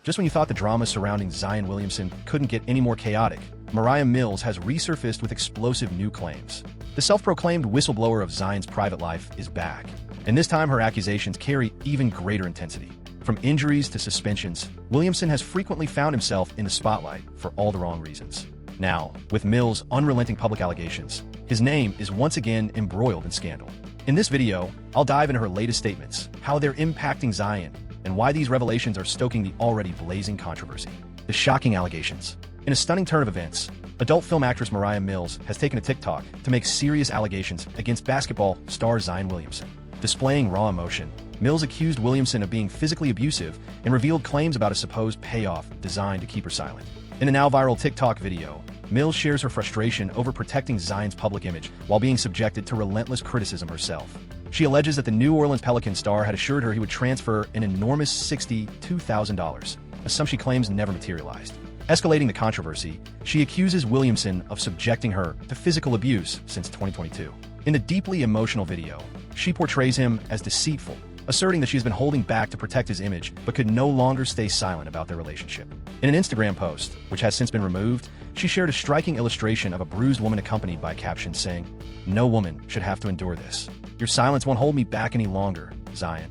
Just when you thought the drama surrounding Zion Williamson couldn't get any more chaotic, Mariah Mills has resurfaced with explosive new claims. The self-proclaimed whistleblower of Zion's private life is back, and this time her accusations carry even greater intensity. From injuries to suspensions, Williamson has frequently found himself in the spotlight for all the wrong reasons. Now, with Mills' unrelenting public allegations, his name is once again embroiled in scandal. In this video, I'll dive into her latest statements, how they're impacting Zion, and why these revelations are stoking the already blazing controversy. The shocking allegations. In a stunning turn of events, adult film actress Mariah Mills has taken to TikTok to make serious allegations against basketball star Zion Williamson. Displaying raw emotion, Mills accused Williamson of being physically abusive and revealed claims about a supposed payoff designed to keep her silent. In a now viral TikTok video, Mills shares her frustration over protecting Zion's public image while being subjected to relentless criticism herself. She alleges that the New Orleans Pelicans star had assured her he would transfer an enormous $62,000, a sum she claims never materialized. Escalating the controversy, she accuses Williamson of subjecting her to physical abuse since 2022. In the deeply emotional video, she portrays him as deceitful, asserting that she's been holding back to protect his image but could no longer stay silent about their relationship. In an Instagram post, which has since been removed, she shared a striking illustration of a bruised woman accompanied by a caption saying, "No woman should have to endure this. Your silence won't hold me back any longer, Zion."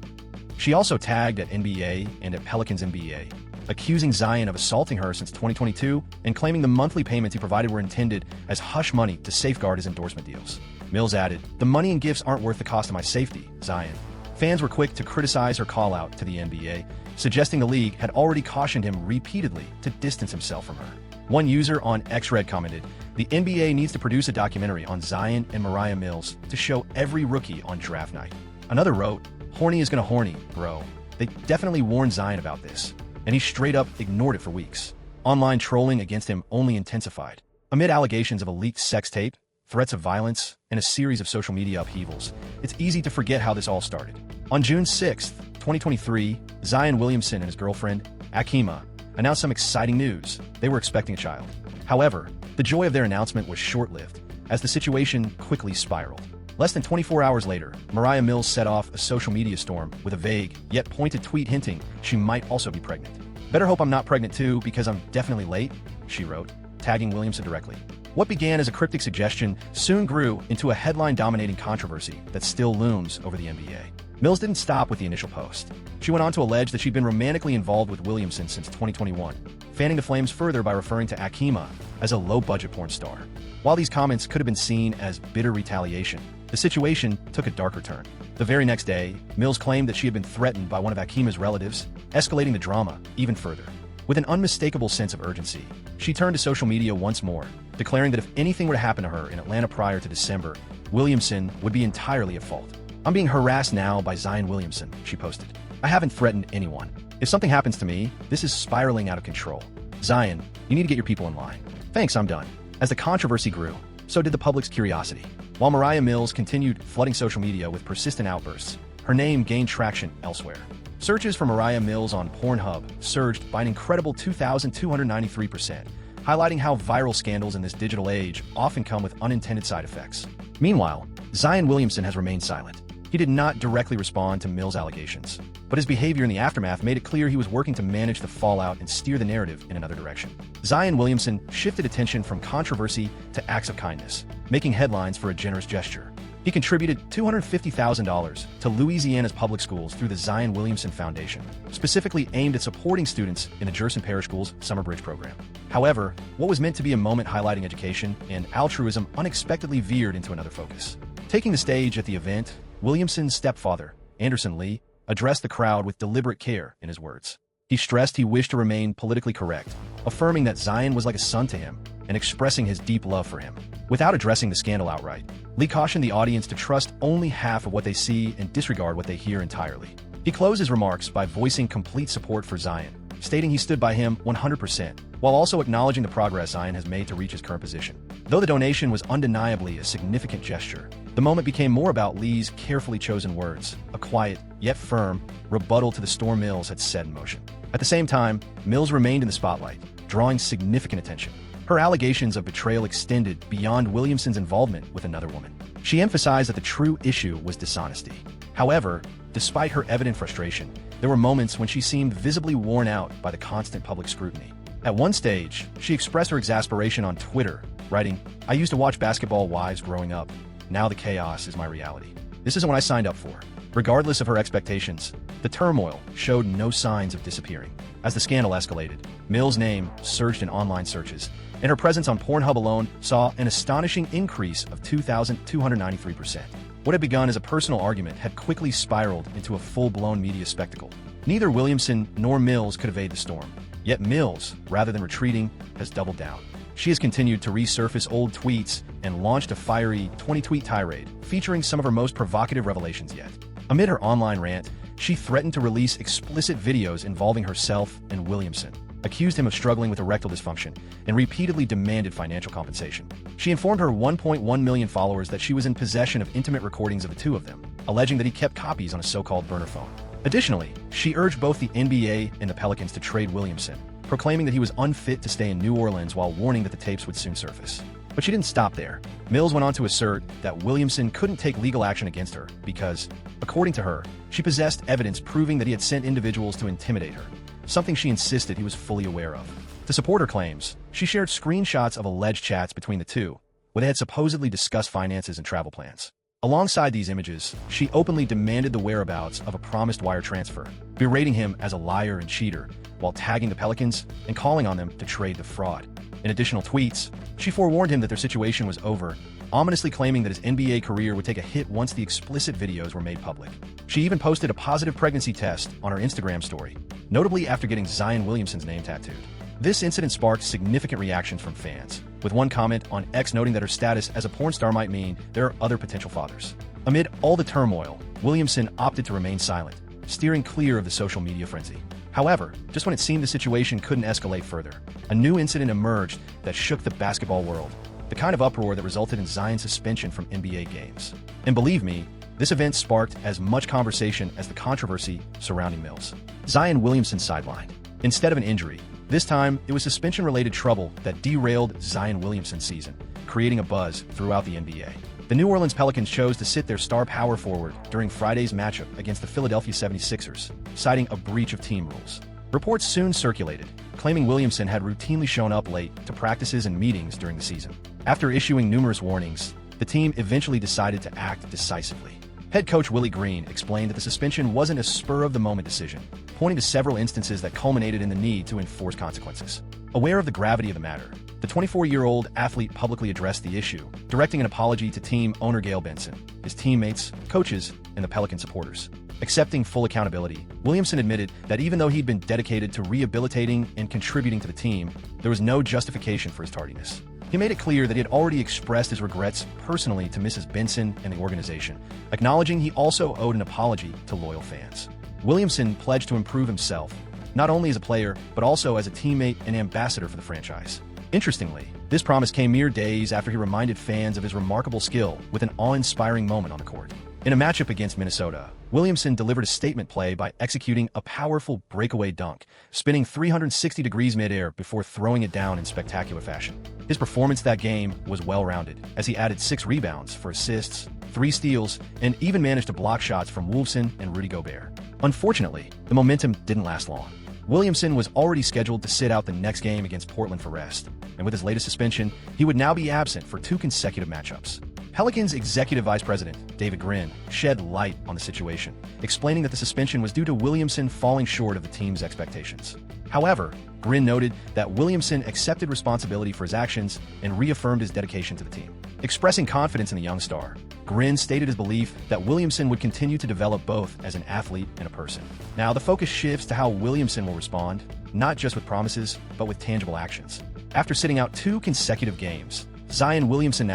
She also tagged at NBA and at Pelicans NBA, accusing Zion of assaulting her since 2022 and claiming the monthly payments he provided were intended as hush money to safeguard his endorsement deals. Mills added, "The money and gifts aren't worth the cost of my safety, Zion." Fans were quick to criticize her call-out to the NBA, suggesting the league had already cautioned him repeatedly to distance himself from her. One user on X-Red commented, "The NBA needs to produce a documentary on Zion and Mariah Mills to show every rookie on draft night." Another wrote, "Horny is gonna horny, bro. They definitely warned Zion about this, and he straight up ignored it for weeks." Online trolling against him only intensified. Amid allegations of a leaked sex tape, threats of violence, and a series of social media upheavals, it's easy to forget how this all started. On June 6, 2023, Zion Williamson and his girlfriend, Akima, announced some exciting news. They were expecting a child. However, the joy of their announcement was short-lived, as the situation quickly spiraled. Less than 24 hours later, Mariah Mills set off a social media storm with a vague, yet pointed tweet hinting she might also be pregnant. "Better hope I'm not pregnant too, because I'm definitely late," she wrote, tagging Williamson directly. What began as a cryptic suggestion soon grew into a headline-dominating controversy that still looms over the NBA. Mills didn't stop with the initial post. She went on to allege that she'd been romantically involved with Williamson since 2021, fanning the flames further by referring to Akima as a low-budget porn star. While these comments could have been seen as bitter retaliation, the situation took a darker turn. The very next day, Mills claimed that she had been threatened by one of Akima's relatives, escalating the drama even further. With an unmistakable sense of urgency, she turned to social media once more, declaring that if anything were to happen to her in Atlanta prior to December, Williamson would be entirely at fault. "I'm being harassed now by Zion Williamson," she posted. "I haven't threatened anyone. If something happens to me, this is spiraling out of control. Zion, you need to get your people in line. Thanks, I'm done." As the controversy grew, so did the public's curiosity. While Mariah Mills continued flooding social media with persistent outbursts, her name gained traction elsewhere. Searches for Mariah Mills on Pornhub surged by an incredible 2,293%, highlighting how viral scandals in this digital age often come with unintended side effects. Meanwhile, Zion Williamson has remained silent. He did not directly respond to Mills' allegations, but his behavior in the aftermath made it clear he was working to manage the fallout and steer the narrative in another direction. Zion Williamson shifted attention from controversy to acts of kindness, making headlines for a generous gesture. He contributed $250,000 to Louisiana's public schools through the Zion Williamson Foundation, specifically aimed at supporting students in the Jerson Parish Schools Summer Bridge program. However, what was meant to be a moment highlighting education and altruism unexpectedly veered into another focus. Taking the stage at the event, Williamson's stepfather, Anderson Lee, addressed the crowd with deliberate care in his words. He stressed he wished to remain politically correct, affirming that Zion was like a son to him and expressing his deep love for him. Without addressing the scandal outright, Lee cautioned the audience to trust only half of what they see and disregard what they hear entirely. He closed his remarks by voicing complete support for Zion, stating he stood by him 100%, while also acknowledging the progress Zion has made to reach his current position. Though the donation was undeniably a significant gesture, the moment became more about Lee's carefully chosen words, a quiet, yet firm, rebuttal to the storm Mills had set in motion. At the same time, Mills remained in the spotlight, drawing significant attention. Her allegations of betrayal extended beyond Williamson's involvement with another woman. She emphasized that the true issue was dishonesty. However, despite her evident frustration, there were moments when she seemed visibly worn out by the constant public scrutiny. At one stage, she expressed her exasperation on Twitter, writing, "I used to watch Basketball Wives growing up. Now the chaos is my reality. This isn't what I signed up for." Regardless of her expectations, the turmoil showed no signs of disappearing. As the scandal escalated, Mills' name surged in online searches, and her presence on Pornhub alone saw an astonishing increase of 2,293%. What had begun as a personal argument had quickly spiraled into a full-blown media spectacle. Neither Williamson nor Mills could evade the storm. Yet Mills, rather than retreating, has doubled down. She has continued to resurface old tweets and launched a fiery 20-tweet tirade, featuring some of her most provocative revelations yet. Amid her online rant, she threatened to release explicit videos involving herself and Williamson, accused him of struggling with erectile dysfunction, and repeatedly demanded financial compensation. She informed her 1.1 million followers that she was in possession of intimate recordings of the two of them, alleging that he kept copies on a so-called burner phone. Additionally, she urged both the NBA and the Pelicans to trade Williamson, proclaiming that he was unfit to stay in New Orleans while warning that the tapes would soon surface. But she didn't stop there. Mills went on to assert that Williamson couldn't take legal action against her because, according to her, she possessed evidence proving that he had sent individuals to intimidate her, something she insisted he was fully aware of. To support her claims, she shared screenshots of alleged chats between the two, where they had supposedly discussed finances and travel plans. Alongside these images, she openly demanded the whereabouts of a promised wire transfer, berating him as a liar and cheater, while tagging the Pelicans and calling on them to trade the fraud. In additional tweets, she forewarned him that their situation was over, ominously claiming that his NBA career would take a hit once the explicit videos were made public. She even posted a positive pregnancy test on her Instagram story, notably after getting Zion Williamson's name tattooed. This incident sparked significant reactions from fans, with one comment on X noting that her status as a porn star might mean there are other potential fathers. Amid all the turmoil, Williamson opted to remain silent, steering clear of the social media frenzy. However, just when it seemed the situation couldn't escalate further, a new incident emerged that shook the basketball world, the kind of uproar that resulted in Zion's suspension from NBA games. And believe me, this event sparked as much conversation as the controversy surrounding Mills. Zion Williamson sidelined. Instead of an injury, this time it was suspension-related trouble that derailed Zion Williamson's season, creating a buzz throughout the NBA. The New Orleans Pelicans chose to sit their star power forward during Friday's matchup against the Philadelphia 76ers, citing a breach of team rules. Reports soon circulated, claiming Williamson had routinely shown up late to practices and meetings during the season. After issuing numerous warnings, the team eventually decided to act decisively. Head coach Willie Green explained that the suspension wasn't a spur-of-the-moment decision, pointing to several instances that culminated in the need to enforce consequences. Aware of the gravity of the matter, the 24-year-old athlete publicly addressed the issue, directing an apology to team owner Gail Benson, his teammates, coaches, and the Pelican supporters. Accepting full accountability, Williamson admitted that even though he'd been dedicated to rehabilitating and contributing to the team, there was no justification for his tardiness. He made it clear that he had already expressed his regrets personally to Mrs. Benson and the organization, acknowledging he also owed an apology to loyal fans. Williamson pledged to improve himself, not only as a player, but also as a teammate and ambassador for the franchise. Interestingly, this promise came mere days after he reminded fans of his remarkable skill with an awe-inspiring moment on the court. In a matchup against Minnesota, Williamson delivered a statement play by executing a powerful breakaway dunk, spinning 360 degrees midair before throwing it down in spectacular fashion. His performance that game was well-rounded, as he added 6 rebounds for assists, 3 steals, and even managed to block shots from Wolfson and Rudy Gobert. Unfortunately, the momentum didn't last long. Williamson was already scheduled to sit out the next game against Portland for rest, and with his latest suspension, he would now be absent for 2 consecutive matchups. Pelicans Executive Vice President David Grin shed light on the situation, explaining that the suspension was due to Williamson falling short of the team's expectations. However, Grin noted that Williamson accepted responsibility for his actions and reaffirmed his dedication to the team. Expressing confidence in the young star, Grin stated his belief that Williamson would continue to develop both as an athlete and a person. Now, the focus shifts to how Williamson will respond, not just with promises, but with tangible actions. After sitting out 2 consecutive games, Zion Williamson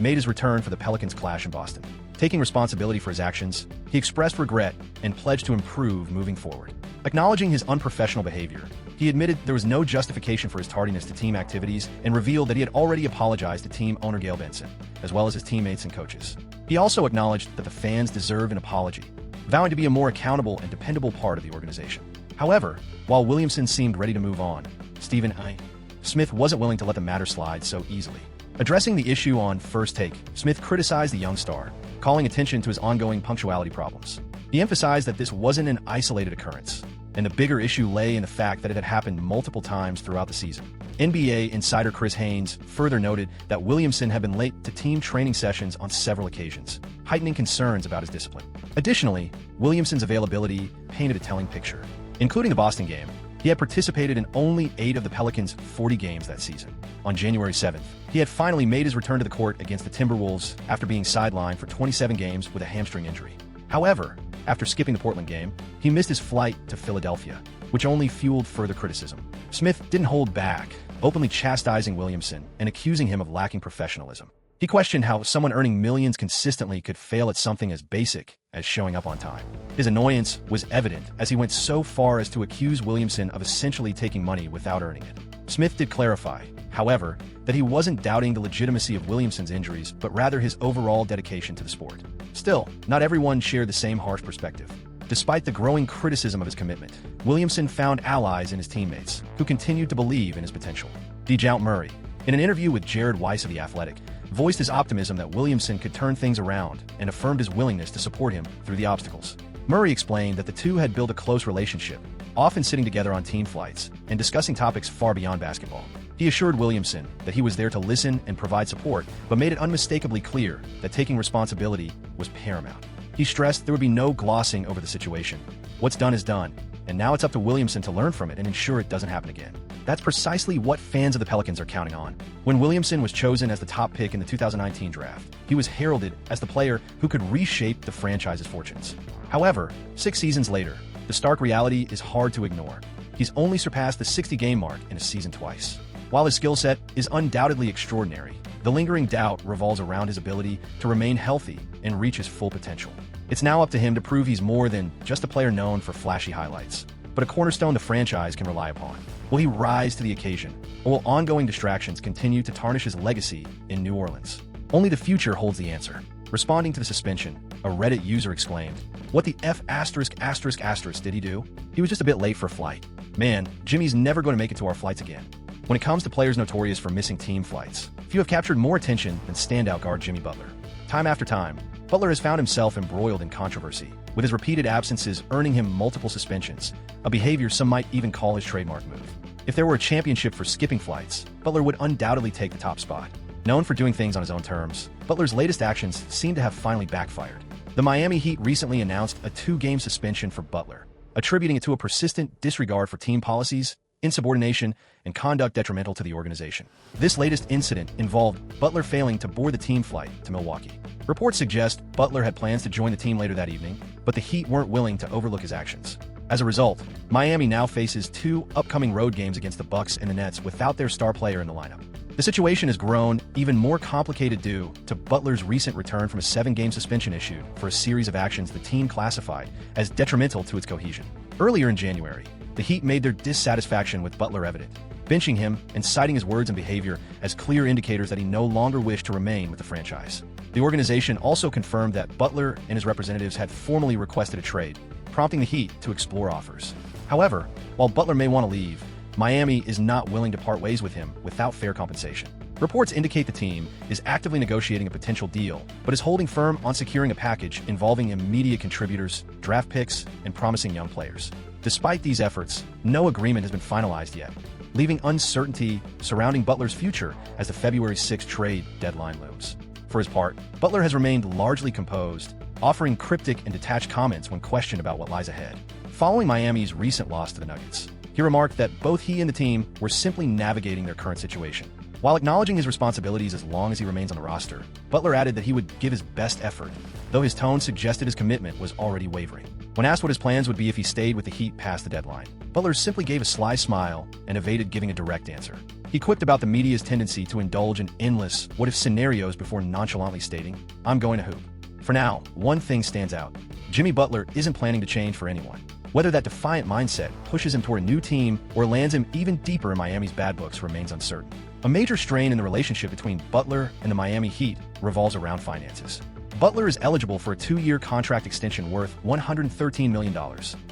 made his return for the Pelicans clash in Boston. Taking responsibility for his actions, he expressed regret and pledged to improve moving forward. Acknowledging his unprofessional behavior, he admitted there was no justification for his tardiness to team activities and revealed that he had already apologized to team owner Gail Benson, as well as his teammates and coaches. He also acknowledged that the fans deserve an apology, vowing to be a more accountable and dependable part of the organization. However, while Williamson seemed ready to move on, Stephen A. Smith wasn't willing to let the matter slide so easily. Addressing the issue on First Take, Smith criticized the young star, calling attention to his ongoing punctuality problems. He emphasized that this wasn't an isolated occurrence, and the bigger issue lay in the fact that it had happened multiple times throughout the season. NBA insider Chris Haynes further noted that Williamson had been late to team training sessions on several occasions, heightening concerns about his discipline. Additionally, Williamson's availability painted a telling picture. Including the Boston game, he had participated in only 8 of the Pelicans' 40 games that season. On January 7th, he had finally made his return to the court against the Timberwolves after being sidelined for 27 games with a hamstring injury. However, after skipping the Portland game, he missed his flight to Philadelphia, which only fueled further criticism. Smith didn't hold back, openly chastising Williamson and accusing him of lacking professionalism. He questioned how someone earning millions consistently could fail at something as basic as showing up on time. His annoyance was evident as he went so far as to accuse Williamson of essentially taking money without earning it. Smith did clarify, however, that he wasn't doubting the legitimacy of Williamson's injuries, but rather his overall dedication to the sport. Still, not everyone shared the same harsh perspective. Despite the growing criticism of his commitment, Williamson found allies in his teammates, who continued to believe in his potential. DeJounte Murray, in an interview with Jared Weiss of The Athletic, voiced his optimism that Williamson could turn things around and affirmed his willingness to support him through the obstacles. Murray explained that the two had built a close relationship, often sitting together on team flights and discussing topics far beyond basketball. He assured Williamson that he was there to listen and provide support, but made it unmistakably clear that taking responsibility was paramount. He stressed there would be no glossing over the situation. What's done is done, and now it's up to Williamson to learn from it and ensure it doesn't happen again. That's precisely what fans of the Pelicans are counting on. When Williamson was chosen as the top pick in the 2019 draft, he was heralded as the player who could reshape the franchise's fortunes. However, 6 seasons later, the stark reality is hard to ignore. He's only surpassed the 60-game mark in a season twice. While his skill set is undoubtedly extraordinary, the lingering doubt revolves around his ability to remain healthy and reach his full potential. It's now up to him to prove he's more than just a player known for flashy highlights, but a cornerstone the franchise can rely upon. Will he rise to the occasion, or will ongoing distractions continue to tarnish his legacy in New Orleans? Only the future holds the answer. Responding to the suspension, a Reddit user exclaimed, "What the F*** did he do? He was just a bit late for a flight. Man, Jimmy's never going to make it to our flights again." When it comes to players notorious for missing team flights, few have captured more attention than standout guard Jimmy Butler. Time after time, Butler has found himself embroiled in controversy, with his repeated absences earning him multiple suspensions, a behavior some might even call his trademark move. If there were a championship for skipping flights, Butler would undoubtedly take the top spot. Known for doing things on his own terms, Butler's latest actions seem to have finally backfired. The Miami Heat recently announced a 2-game suspension for Butler, attributing it to a persistent disregard for team policies, insubordination, and conduct detrimental to the organization. This latest incident involved Butler failing to board the team flight to Milwaukee. Reports suggest Butler had plans to join the team later that evening, but the Heat weren't willing to overlook his actions. As a result, Miami now faces 2 upcoming road games against the Bucks and the Nets without their star player in the lineup. The situation has grown even more complicated due to Butler's recent return from a 7-game suspension issued for a series of actions the team classified as detrimental to its cohesion. Earlier in January, the Heat made their dissatisfaction with Butler evident, benching him and citing his words and behavior as clear indicators that he no longer wished to remain with the franchise. The organization also confirmed that Butler and his representatives had formally requested a trade, prompting the Heat to explore offers. However, while Butler may want to leave, Miami is not willing to part ways with him without fair compensation. Reports indicate the team is actively negotiating a potential deal, but is holding firm on securing a package involving immediate contributors, draft picks, and promising young players. Despite these efforts, no agreement has been finalized yet, leaving uncertainty surrounding Butler's future as the February 6th trade deadline looms. For his part, Butler has remained largely composed, offering cryptic and detached comments when questioned about what lies ahead. Following Miami's recent loss to the Nuggets, he remarked that both he and the team were simply navigating their current situation. While acknowledging his responsibilities as long as he remains on the roster, Butler added that he would give his best effort, though his tone suggested his commitment was already wavering. When asked what his plans would be if he stayed with the Heat past the deadline, Butler simply gave a sly smile and evaded giving a direct answer. He quipped about the media's tendency to indulge in endless what-if scenarios before nonchalantly stating, "I'm going to hoop." For now, one thing stands out. Jimmy Butler isn't planning to change for anyone. Whether that defiant mindset pushes him toward a new team or lands him even deeper in Miami's bad books remains uncertain. A major strain in the relationship between Butler and the Miami Heat revolves around finances. Butler is eligible for a 2-year contract extension worth $113 million,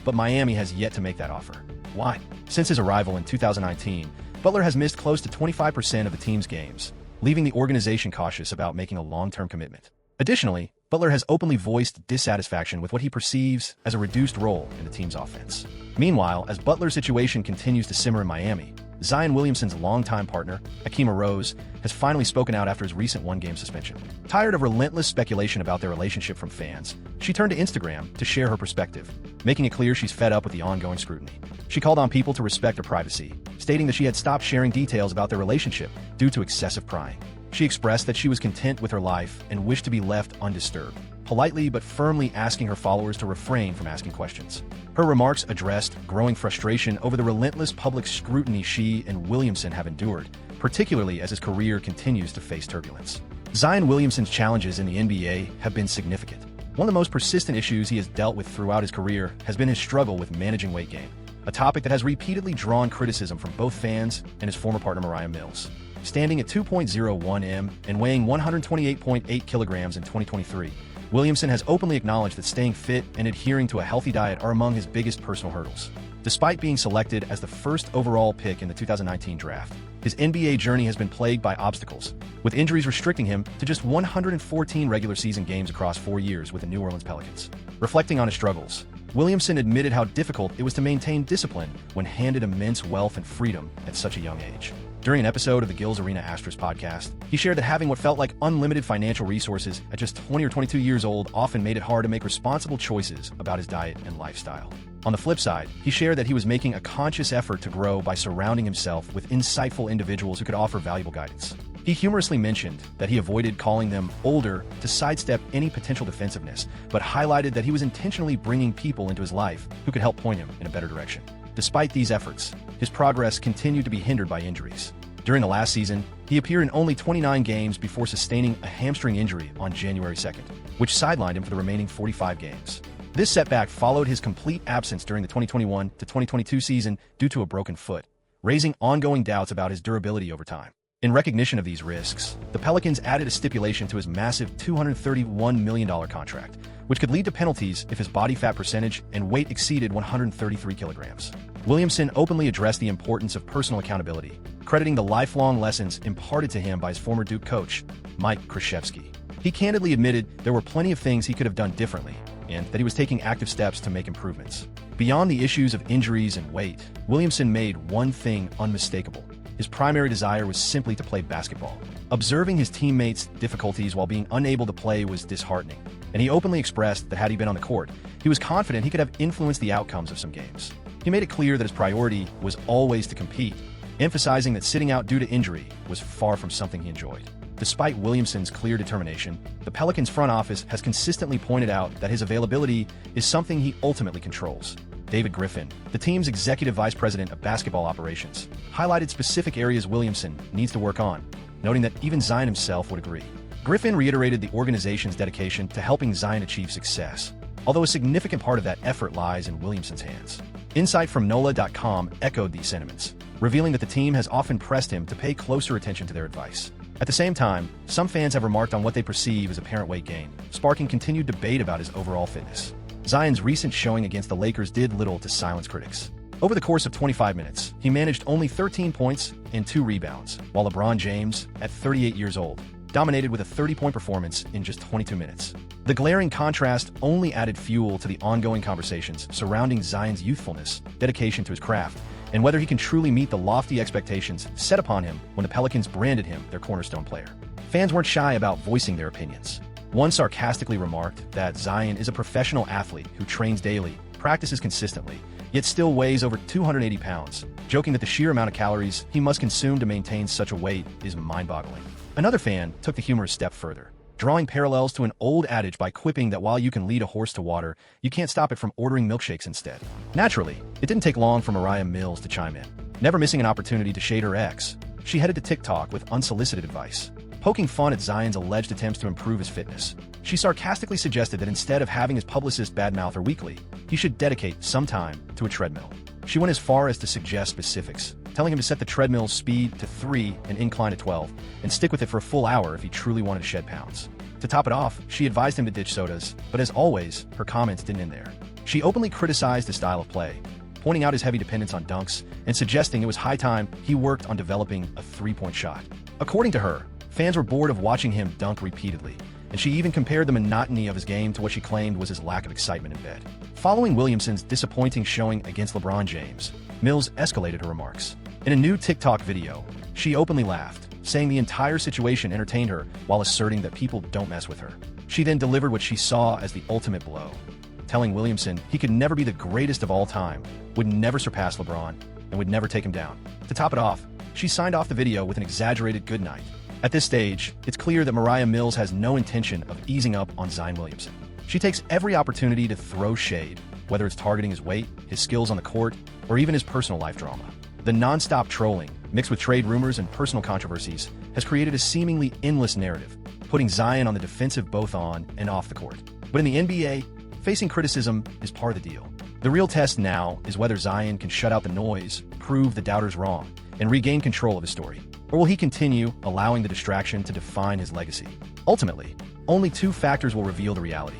but Miami has yet to make that offer. Why? Since his arrival in 2019, Butler has missed close to 25% of the team's games, leaving the organization cautious about making a long-term commitment. Additionally, Butler has openly voiced dissatisfaction with what he perceives as a reduced role in the team's offense. Meanwhile, as Butler's situation continues to simmer in Miami, Zion Williamson's longtime partner, Akima Rose, has finally spoken out after his recent one-game suspension. Tired of relentless speculation about their relationship from fans, she turned to Instagram to share her perspective, making it clear she's fed up with the ongoing scrutiny. She called on people to respect her privacy, stating that she had stopped sharing details about their relationship due to excessive prying. She expressed that she was content with her life and wished to be left undisturbed, politely but firmly asking her followers to refrain from asking questions. Her remarks addressed growing frustration over the relentless public scrutiny she and Williamson have endured, particularly as his career continues to face turbulence. Zion Williamson's challenges in the NBA have been significant. One of the most persistent issues he has dealt with throughout his career has been his struggle with managing weight gain, a topic that has repeatedly drawn criticism from both fans and his former partner Moriah Mills. Standing at 2.01 m and weighing 128.8 kilograms in 2023, Williamson has openly acknowledged that staying fit and adhering to a healthy diet are among his biggest personal hurdles. Despite being selected as the first overall pick in the 2019 draft, his NBA journey has been plagued by obstacles, with injuries restricting him to just 114 regular season games across 4 years with the New Orleans Pelicans. Reflecting on his struggles, Williamson admitted how difficult it was to maintain discipline when handed immense wealth and freedom at such a young age. During an episode of the Gills Arena Astros podcast, he shared that having what felt like unlimited financial resources at just 20 or 22 years old often made it hard to make responsible choices about his diet and lifestyle. On the flip side, he shared that he was making a conscious effort to grow by surrounding himself with insightful individuals who could offer valuable guidance. He humorously mentioned that he avoided calling them older to sidestep any potential defensiveness, but highlighted that he was intentionally bringing people into his life who could help point him in a better direction. Despite these efforts, his progress continued to be hindered by injuries. During the last season, he appeared in only 29 games before sustaining a hamstring injury on January 2nd, which sidelined him for the remaining 45 games. This setback followed his complete absence during the 2021 to 2022 season due to a broken foot, raising ongoing doubts about his durability over time. In recognition of these risks, the Pelicans added a stipulation to his massive $231 million contract, which could lead to penalties if his body fat percentage and weight exceeded 133 kilograms. Williamson openly addressed the importance of personal accountability, crediting the lifelong lessons imparted to him by his former Duke coach, Mike Krzyzewski. He candidly admitted there were plenty of things he could have done differently, and that he was taking active steps to make improvements. Beyond the issues of injuries and weight, Williamson made one thing unmistakable. His primary desire was simply to play basketball. Observing his teammates' difficulties while being unable to play was disheartening, and he openly expressed that had he been on the court, he was confident he could have influenced the outcomes of some games. He made it clear that his priority was always to compete, emphasizing that sitting out due to injury was far from something he enjoyed. Despite Williamson's clear determination, the Pelicans front office has consistently pointed out that his availability is something he ultimately controls. David Griffin, the team's executive vice president of basketball operations, highlighted specific areas Williamson needs to work on, noting that even Zion himself would agree. Griffin reiterated the organization's dedication to helping Zion achieve success, although a significant part of that effort lies in Williamson's hands. Insight from NOLA.com echoed these sentiments, revealing that the team has often pressed him to pay closer attention to their advice. At the same time, some fans have remarked on what they perceive as apparent weight gain, sparking continued debate about his overall fitness. Zion's recent showing against the Lakers did little to silence critics. Over the course of 25 minutes, he managed only 13 points and 2 rebounds, while LeBron James, at 38 years old, dominated with a 30-point performance in just 22 minutes. The glaring contrast only added fuel to the ongoing conversations surrounding Zion's youthfulness, dedication to his craft, and whether he can truly meet the lofty expectations set upon him when the Pelicans branded him their cornerstone player. Fans weren't shy about voicing their opinions. One sarcastically remarked that Zion is a professional athlete who trains daily, practices consistently, yet still weighs over 280 pounds, joking that the sheer amount of calories he must consume to maintain such a weight is mind-boggling. Another fan took the humorous step further, drawing parallels to an old adage by quipping that while you can lead a horse to water, you can't stop it from ordering milkshakes instead. Naturally, it didn't take long for Moriah Mills to chime in. Never missing an opportunity to shade her ex, she headed to TikTok with unsolicited advice. Poking fun at Zion's alleged attempts to improve his fitness, she sarcastically suggested that instead of having his publicist badmouth her weekly, he should dedicate some time to a treadmill. She went as far as to suggest specifics, telling him to set the treadmill's speed to 3 and incline to 12, and stick with it for a full hour if he truly wanted to shed pounds. To top it off, she advised him to ditch sodas, but as always, her comments didn't end there. She openly criticized his style of play, pointing out his heavy dependence on dunks and suggesting it was high time he worked on developing a three-point shot. According to her, fans were bored of watching him dunk repeatedly, and she even compared the monotony of his game to what she claimed was his lack of excitement in bed. Following Williamson's disappointing showing against LeBron James, Mills escalated her remarks. In a new TikTok video, she openly laughed, saying the entire situation entertained her while asserting that people don't mess with her. She then delivered what she saw as the ultimate blow, telling Williamson he could never be the greatest of all time, would never surpass LeBron, and would never take him down. To top it off, she signed off the video with an exaggerated goodnight. At this stage, it's clear that Mariah Mills has no intention of easing up on Zion Williamson. She takes every opportunity to throw shade, whether it's targeting his weight, his skills on the court, or even his personal life drama. The non-stop trolling, mixed with trade rumors and personal controversies, has created a seemingly endless narrative, putting Zion on the defensive both on and off the court. But in the NBA, facing criticism is part of the deal. The real test now is whether Zion can shut out the noise, prove the doubters wrong, and regain control of his story. Or will he continue allowing the distraction to define his legacy? Ultimately, only two factors will reveal the reality: